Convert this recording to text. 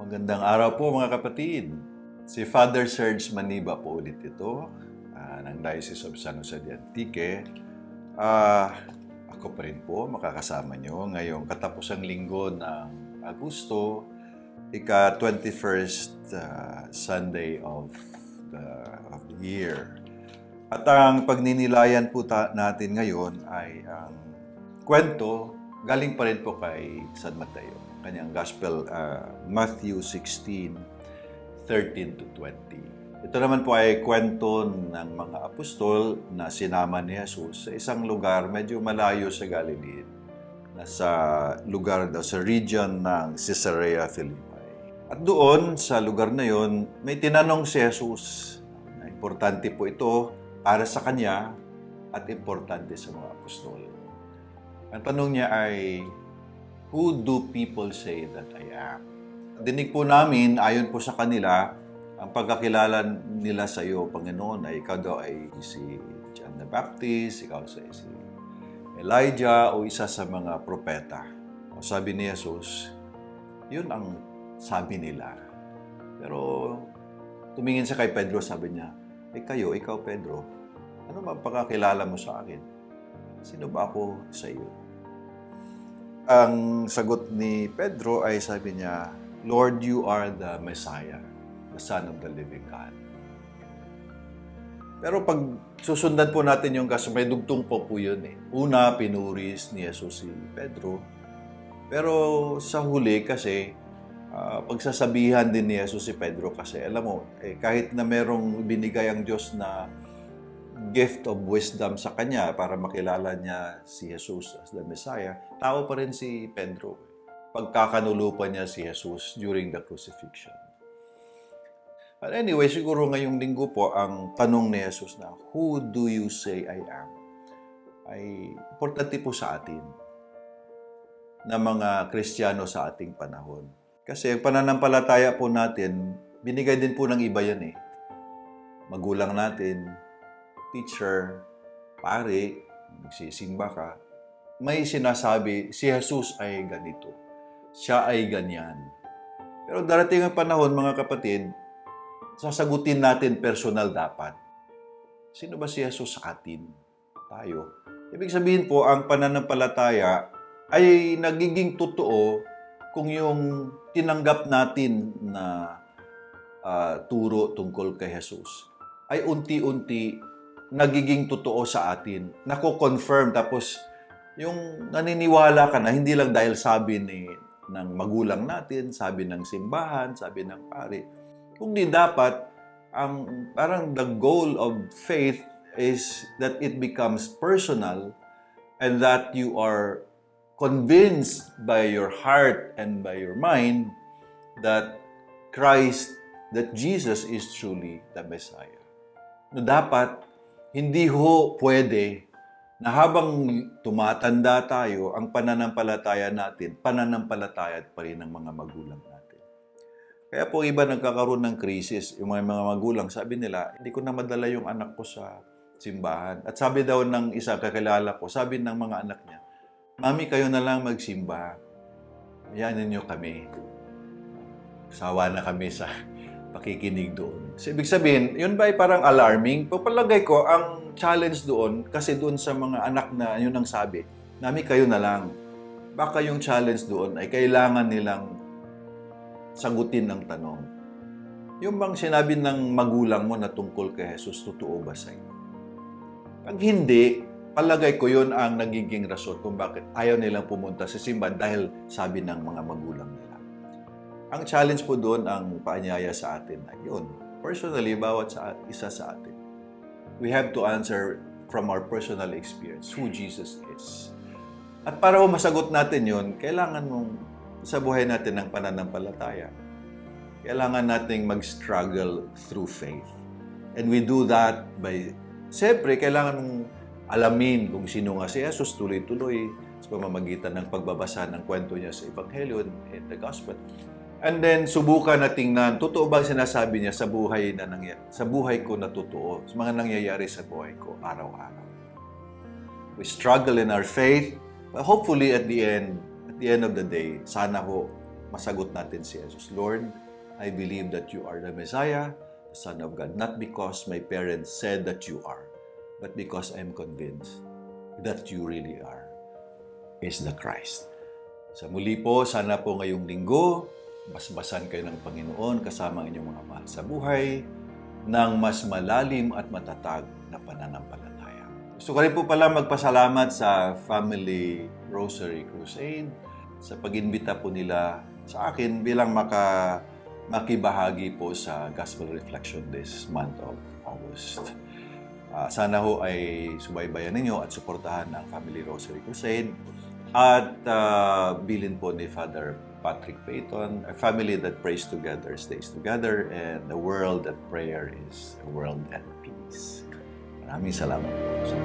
Magandang araw po mga kapatid. Si Father Serge Maniba po ulit ito, ng Diocese of San Jose de Antique. Ako pa rin po makakasama nyo ngayong katapusang linggo ng Agosto, ika-21st Sunday of the year. At ang pagninilayan po natin ngayon ay ang kwento galing pa rin po kay San Mateo. Kanyang Gospel, Matthew 16, 13 to 20. Ito naman po ay kwento ng mga apostol na sinama ni Jesus sa isang lugar medyo malayo sa Galilee. Nasa lugar daw sa region ng Caesarea Philippi. At doon, sa lugar na yon, may tinanong si Jesus na importante po ito para sa kanya at importante sa mga apostol. Ang tanong niya ay, who do people say that I am? Dinig po namin, ayon po sa kanila, ang pagkakilala nila sa iyo, Panginoon, ay ikaw daw ay si John the Baptist, ikaw si Elijah, o isa sa mga propeta. O sabi ni Jesus, yun ang sabi nila. Pero tumingin siya kay Pedro, sabi niya, ikaw Pedro, ano ba ang pagkakilala mo sa akin? Sino ba ako sa iyo? Ang sagot ni Pedro ay sabi niya, Lord, you are the Messiah, the Son of the living God. Pero pag susundan po natin yung kaso, may dugtong po yun eh. Una, pinuris ni Jesus si Pedro. Pero sa huli kasi, pagsasabihan din ni Jesus si Pedro kasi, alam mo, kahit na merong binigay ang Diyos na gift of wisdom sa kanya para makilala niya si Jesus as the Messiah, tao pa rin si Pedro. Pagkakanulupan niya si Jesus during the crucifixion. But anyway, siguro ngayong linggo po, ang tanong ni Jesus na, who do you say I am? Ay importante po sa atin na mga Kristiyano sa ating panahon. Kasi ang pananampalataya po natin, binigay din po ng iba yan eh. Magulang natin, teacher, pare, nagsisimba ka, may sinasabi, si Jesus ay ganito. Siya ay ganyan. Pero darating ang panahon, mga kapatid, sasagutin natin personal dapat. Sino ba si Jesus sa atin? Tayo. Ibig sabihin po, ang pananampalataya ay nagiging totoo kung yung tinanggap natin na turo tungkol kay Jesus ay unti-unti nagiging totoo sa atin, nako-confirm, tapos yung naniniwala ka na, hindi lang dahil sabi ng magulang natin, sabi ng simbahan, sabi ng pare, kundi dapat, parang the goal of faith is that it becomes personal and that you are convinced by your heart and by your mind that Christ, that Jesus is truly the Messiah. No, dapat hindi ho pwede na habang tumatanda tayo, ang pananampalataya natin, pananampalataya pa rin ng mga magulang natin. Kaya po iba nagkakaroon ng krisis, yung mga magulang, sabi nila, hindi ko na madala yung anak ko sa simbahan. At sabi daw ng isa kakilala ko, sabi ng mga anak niya, Mami, kayo na lang magsimba. Hayaan ninyo kami. Sawa na kami sa pakikinig doon. So, ibig sabihin, yun ba ay parang alarming? Papalagay ko, ang challenge doon, kasi doon sa mga anak na yun ang sabi, Mami, kayo na lang. Baka yung challenge doon ay kailangan nilang sagutin ng tanong. Yung bang sinabi ng magulang mo na tungkol kay Jesus, totoo ba sa iyo? Pag hindi, palagay ko yun ang nagiging rason kung bakit ayaw nilang pumunta sa simbahan dahil sabi ng mga magulang nila. Ang challenge po doon, ang paanyaya sa atin ay yun. Personally, bawat isa sa atin, we have to answer from our personal experience who Jesus is. At para masagot natin yun, kailangan mong sa buhay natin ng pananampalataya. Kailangan nating mag-struggle through faith. And we do that by, siyempre, kailangan mong alamin kung sino nga si Jesus, tuloy-tuloy sa pamamagitan ng pagbabasa ng kwento niya sa Ebanghelyo and the Gospel. And then, subukan na tingnan, totoo ba sinasabi niya sa buhay ko na totoo, sa mga nangyayari sa buhay ko araw-araw. We struggle in our faith, but hopefully at the end of the day, sana ho, masagot natin si Jesus. Lord, I believe that you are the Messiah, the Son of God, not because my parents said that you are, but because I'm convinced that you really is the Christ. Sa muli po, sana po ngayong linggo, basbasan kayo ng Panginoon kasama ang inyong mga mahal sa buhay ng mas malalim at matatag na pananampalataya. Gusto ko rin po pala magpasalamat sa Family Rosary Crusade sa pag-imbita po nila sa akin bilang makibahagi po sa Gospel Reflection this month of August. Sana ho ay subaybayan ninyo at suportahan ang Family Rosary Crusade at bilin po ni Father Patrick Payton, a family that prays together stays together, and a world that prayer is a world at peace. Maraming salamat po sa